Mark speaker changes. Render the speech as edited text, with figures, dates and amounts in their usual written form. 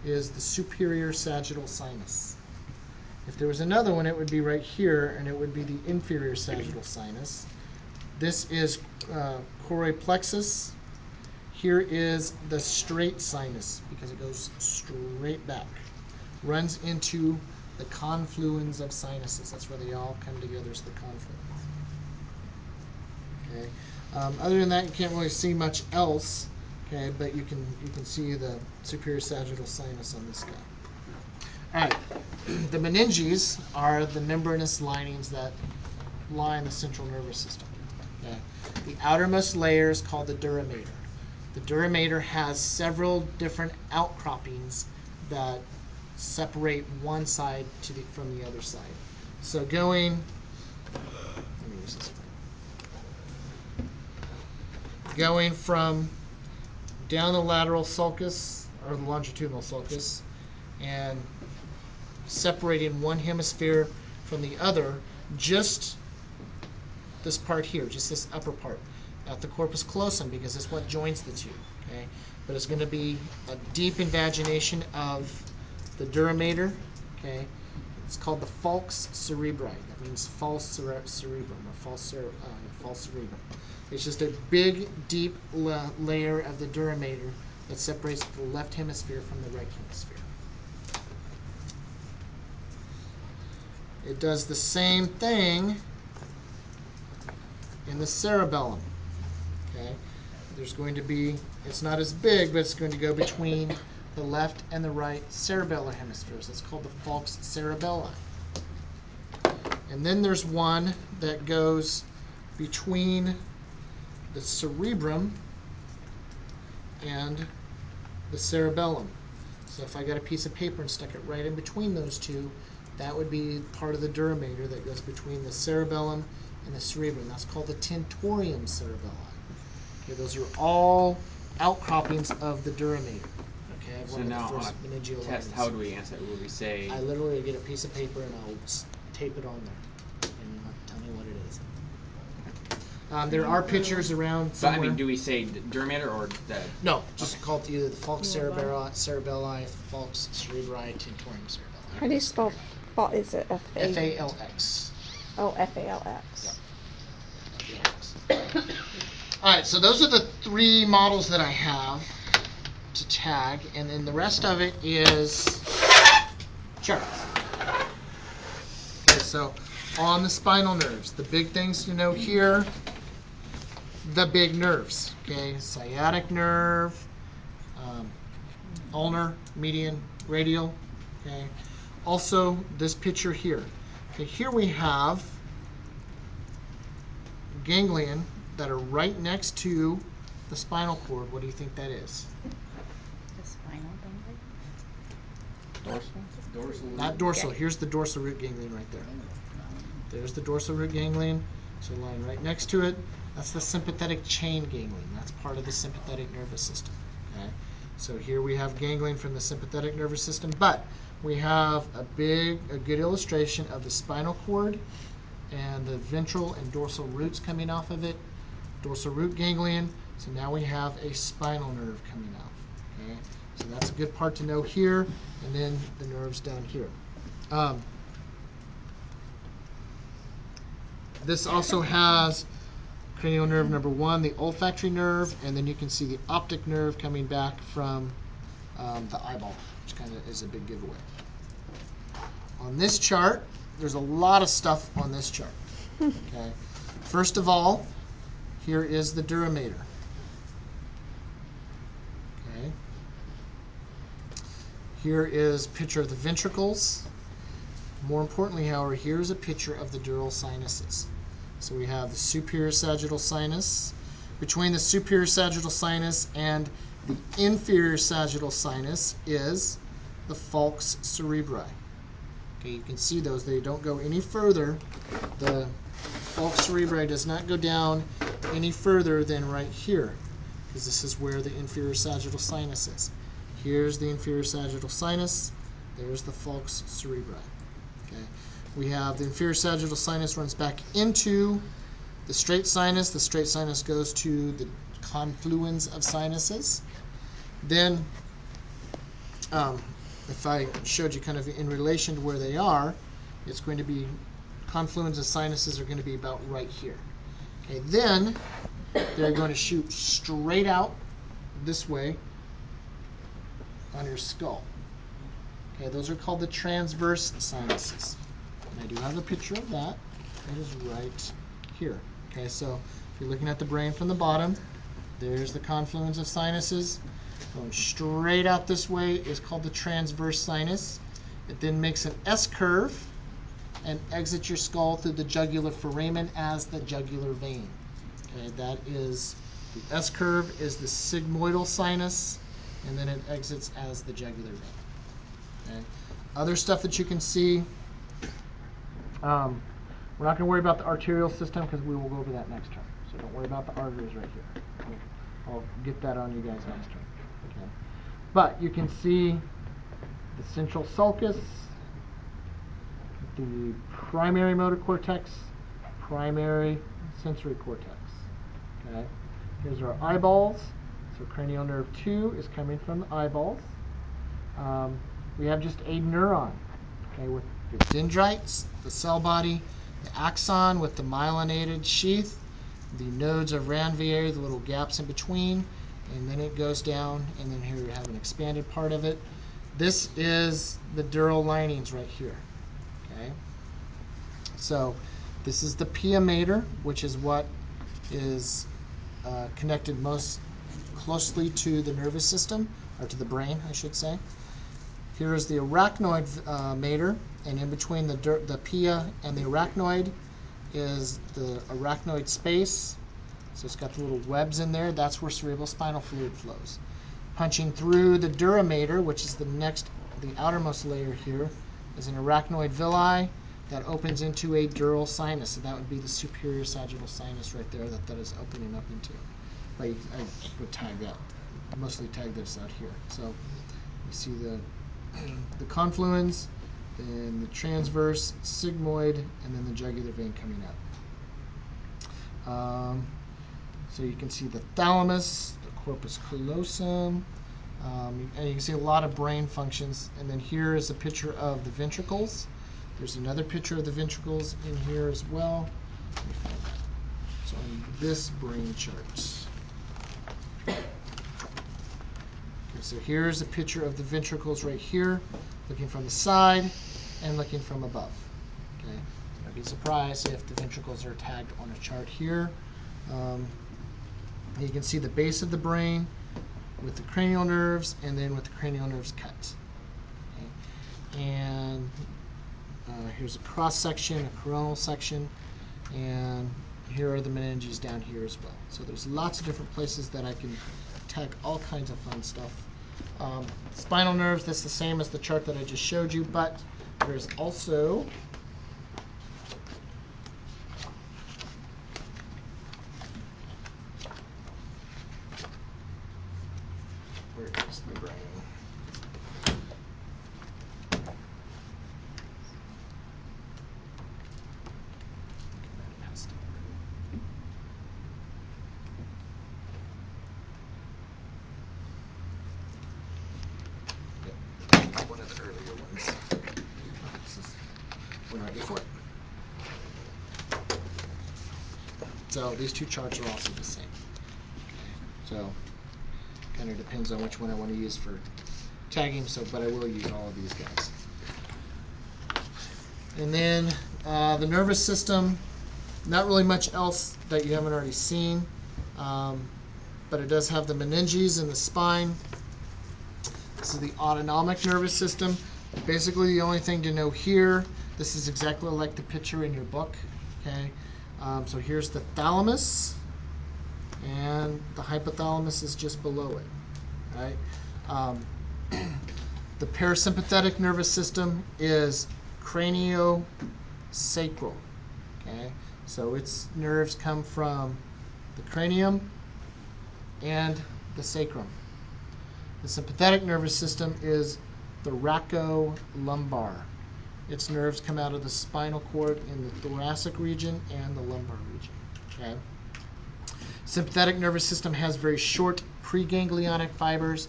Speaker 1: is the superior sagittal sinus. If there was another one, it would be right here, and it would be the inferior sagittal sinus. This is choroid plexus. Here is the straight sinus, because it goes straight back. Runs into the confluence of sinuses. That's where they all come together, is the confluence. Okay. Other than that, you can't really see much else. Okay, but you can see the superior sagittal sinus on this guy. All right. The meninges are the membranous linings that line the central nervous system. Okay. The outermost layer is called the dura mater. The dura mater has several different outcroppings that separate one side from the other side. So going, let me use this one. Going from down the lateral sulcus, or the longitudinal sulcus, and separating one hemisphere from the other, just this part here, just this upper part, not the corpus callosum, because it's what joins the two. Okay, but it's going to be a deep invagination of the dura mater. Okay, it's called the falx cerebri. That means false cerebrum, or false cerebrum. It's just a big, deep layer of the dura mater that separates the left hemisphere from the right hemisphere. It does the same thing in the cerebellum. Okay, there's going to be, it's not as big, but it's going to go between the left and the right cerebellar hemispheres. It's called the falx cerebelli. And then there's one that goes between the cerebrum and the cerebellum. So if I got a piece of paper and stuck it right in between those two, that would be part of the dura mater that goes between the cerebellum and the cerebrum. That's called the tentorium cerebelli. Okay, those are all outcroppings of the dura mater. Okay,
Speaker 2: so now on a test, how do we answer it? Would we say?
Speaker 1: I literally get a piece of paper and I'll tape it on there, and you'll have to tell me what it is. There are pictures around somewhere.
Speaker 2: But I mean, do we say dura mater or the?
Speaker 1: No, just call it either the falx cerebelli, falx cerebri, tentorium cerebelli.
Speaker 3: How do you spell falx? Is it F-A?
Speaker 1: F-A-L-X.
Speaker 3: Oh, F-A-L-X.
Speaker 1: Yep. All right, so those are the three models that I have to tag, and then the rest of it is charts. Okay, so on the spinal nerves, the big things to know here, the big nerves, okay, sciatic nerve, ulnar, median, radial, okay. Also, this picture here. Okay, here we have ganglion that are right next to the spinal cord. What do you think that is?
Speaker 4: The spinal ganglion?
Speaker 2: Dorsal.
Speaker 1: Not dorsal. Here's the dorsal root ganglion right there. There's the dorsal root ganglion. So lying right next to it, that's the sympathetic chain ganglion. That's part of the sympathetic nervous system. Okay. So here we have ganglion from the sympathetic nervous system, but we have a good illustration of the spinal cord and the ventral and dorsal roots coming off of it. Dorsal root ganglion. So now we have a spinal nerve coming off. Okay. So that's a good part to know here, and then the nerves down here. This also has cranial nerve number 1, the olfactory nerve, and then you can see the optic nerve coming back from the eyeball, which kind of is a big giveaway. On this chart, there's a lot of stuff on this chart. Okay. First of all, here is the dura mater. Okay. Here is a picture of the ventricles. More importantly, however, here's a picture of the dural sinuses. So we have the superior sagittal sinus. Between the superior sagittal sinus and the inferior sagittal sinus is the falx cerebri. Okay, you can see those. They don't go any further. The falx cerebri does not go down any further than right here, because this is where the inferior sagittal sinus is. Here's the inferior sagittal sinus. There's the falx cerebri. Okay. We have the inferior sagittal sinus runs back into the straight sinus. The straight sinus goes to the confluence of sinuses. Then if I showed you kind of in relation to where they are, it's going to be confluence of sinuses are going to be about right here. Okay, then they're going to shoot straight out this way on your skull. Okay, those are called the transverse sinuses. And I do have a picture of that. It is right here. Okay, so if you're looking at the brain from the bottom, there's the confluence of sinuses. Going straight out this way is called the transverse sinus. It then makes an S curve and exits your skull through the jugular foramen as the jugular vein. Okay, that is the S curve is the sigmoidal sinus, and then it exits as the jugular vein. Okay. Other stuff that you can see. We're not going to worry about the arterial system because we will go over that next term. So don't worry about the arteries right here. I'll get that on you guys next term. Okay. But you can see the central sulcus, the primary motor cortex, primary sensory cortex. Okay. Here's our eyeballs. So cranial nerve 2 is coming from the eyeballs. We have just a neuron, okay, with the dendrites, the cell body, the axon with the myelinated sheath, the nodes of Ranvier, the little gaps in between, and then it goes down, and then here you have an expanded part of it. This is the dural linings right here, okay? So this is the pia mater, which is what is connected most closely to the nervous system, or to the brain, I should say. Here is the arachnoid mater, and in between the pia and the arachnoid is the arachnoid space. So it's got the little webs in there. That's where cerebrospinal fluid flows. Punching through the dura mater, which is the outermost layer here, is an arachnoid villi that opens into a dural sinus. So that would be the superior sagittal sinus right there that is opening up into. But I would tag that, mostly tag this out here. So you see the confluence, then the transverse, sigmoid, and then the jugular vein coming up. So you can see the thalamus, the corpus callosum, and you can see a lot of brain functions. And then here is a picture of the ventricles. There's another picture of the ventricles in here as well. Let me find that. So on this brain chart. So here's a picture of the ventricles right here, looking from the side and looking from above. Okay, don't be surprised if the ventricles are tagged on a chart here. You can see the base of the brain with the cranial nerves, and then with the cranial nerves cut. Okay. And here's a cross section, a coronal section, and here are the meninges down here as well. So there's lots of different places that I can tag all kinds of fun stuff. Spinal nerves, that's the same as the chart that I just showed you, but there's also where is the brain? One of the earlier ones. This is one right before it. So these two charts are also the same. Okay. So kind of depends on which one I want to use for tagging. But I will use all of these guys. And then the nervous system. Not really much else that you haven't already seen, but it does have the meninges in the spine. This is the autonomic nervous system. Basically, the only thing to know here, this is exactly like the picture in your book. Okay, so here's the thalamus, and the hypothalamus is just below it. Right. The parasympathetic nervous system is craniosacral. Okay, so its nerves come from the cranium and the sacrum. The sympathetic nervous system is thoracolumbar. Its nerves come out of the spinal cord in the thoracic region and the lumbar region. Okay. Sympathetic nervous system has very short preganglionic fibers